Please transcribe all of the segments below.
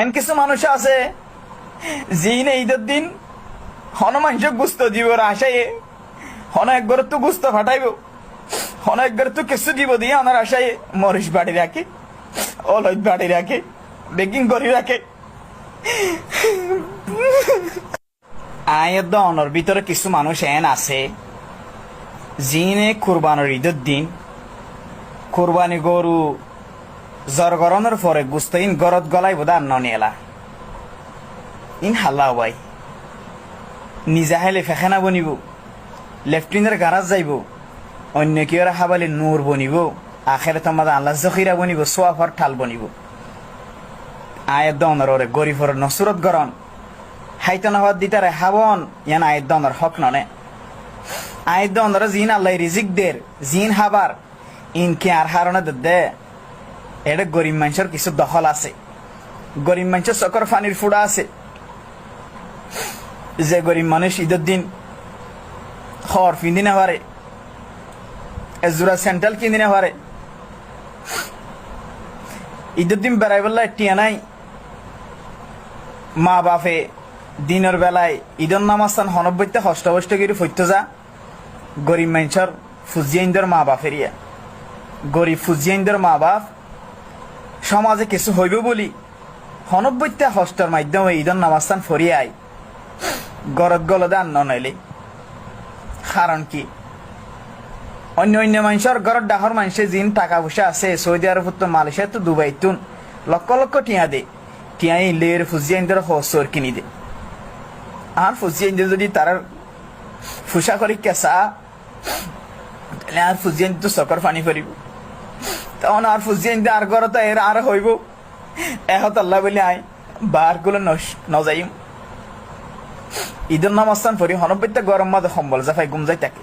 N কিছু মানুষ আছে জিনে ঈদের দিন হনুমানসক গুস্ত দিব আশায় হন একবার তো গুস্ত ফাটাইব হন একবার তো কিছু দিব দিয়ে আমার আশায় মরিচ বাড়ি রাখে অলদ বাড়ি রাখে বেকিং করে রাখে। আয়ের দনের ভিতরে কিছু মানুষ এন আছে জিনে কুরবানির ঈদের দিন কুরবানি গরু জরগরনের পরে গুস্ত ইন গরত গলাই বোধ আর ননিয়েলা ইন হাল্লা ভাই নিজা হাইলে ফেখানা বনিব লেফটিনের গারাজ যাইব অন্য কেউ হাবালে নূর বনিব আখেরে তোমাদের আল্লাহ জখিরা বনিব সোয়াফর ঠাল বনিব। আয়ের দনের ওরে গরিফর নসুরত গরন হাইতন হওয়ার দিতারে হাবন ইয়ান আয়ের দনের হক ননে। আয়ের দনের জিন আল্লাহ রিজিক দের জিন হাবার ইনকে আর হারণে দে এটা গরিব মানুষের কিছু দখল আছে, গরিব মানুষের চকর ফানির ফুড়া আছে। যে গরিব মানুষ ঈদের দিন খড় পিঁধি না পারে, জোড়া স্যান্ডেল কিনে না পারে, ঈদের দিন বেড়াই বেলায় টিয়া নাই, মা বাপে দিনের বেলায় ঈদের নামাস্তান হনব্বইতে হষ্ট করে ফইতে যা গরিব মানুষের ফুজিয়াইন্দের মা বাপেরিয়া গরিব ফুজিয়াইন্দের মা বাপ সমাজে কিছু হইব বলি হনব্বইতে হস্টের মাধ্যমে ঈদের নামাস্তান ফরিয়ে আয় গরত গলদে আন্ন নাইলে কারণ কি অন্য অন্য মানুষের গরত ডাহর মানুষের জিন টাকা পয়সা আছে সৌদি আরব তো মালয়েশিয়া তো দুবাই তুন লক্ষ লক্ষ টিয়া দে টিয়া ইলের ফুজিয়াইন্দের হসর কিনি দে আর ফুজিয়াইন্দের যদি তার ফুসা করি কেসা তাহলে আর ফুজিয়াইন্দ তো চকর ফানি ফরিব তখন আর ফুজিয়াইন্দ আর গরত এর আর হইব এহত আল্লাহ বলে আয় বার গুলো নজাইম ঈদের নামাস্তান ফরি হনব্বইতে গরম মাঝে সম্বল জাফাই গুম যাই থাকে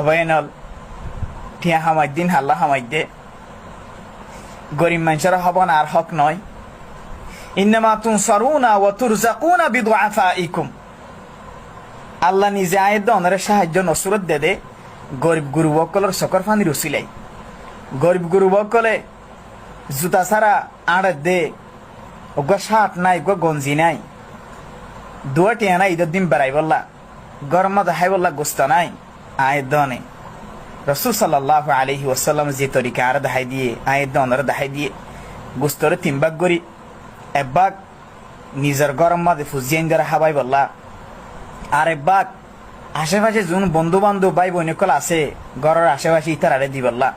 অভয়নল ঠিয়া হামাই দিন হাল্লা হামাই দে গরিব মানুষেরা হবন আর হক নয়। ইন্নামা তুনসারুনা ওয়া তুরজাকুনা বিদুআফাইকুম আল্লাহ নিজে আয়ের দনের সাহায্য নসরত দে দে গরিব গুরু বকলের সকর ফানি রুসিলাই গরিব গুরু বকলে জুতা ছাড়া আড়ে দে ওগো শার্ট নাই গো গঞ্জি নাই দুয়া টিয়া নাই ঈদের দিন বেড়াই বললা গরম মাঝে হাই বললা গোস্ত নাই আয়ের দনে রসুল সাল্লাল্লাহু আলাইহি ওয়াসাল্লাম যে তরিকা আর দেখাই দিয়ে আয়ের দনের দেখাই দিয়ে গোস্তরে তিনবাগ করি একবাগ নিজের গরম মাঝে ফুজিয়াইন দ্বারা হাবাই বললা আর একবাগ আশেপাশে যোন বন্ধু বান্ধব ভাই বোনকল আছে ঘরের আশেপাশে ইতার আরে দি বললা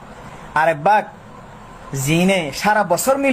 আর একবাগ জিনে সারা বছর মিল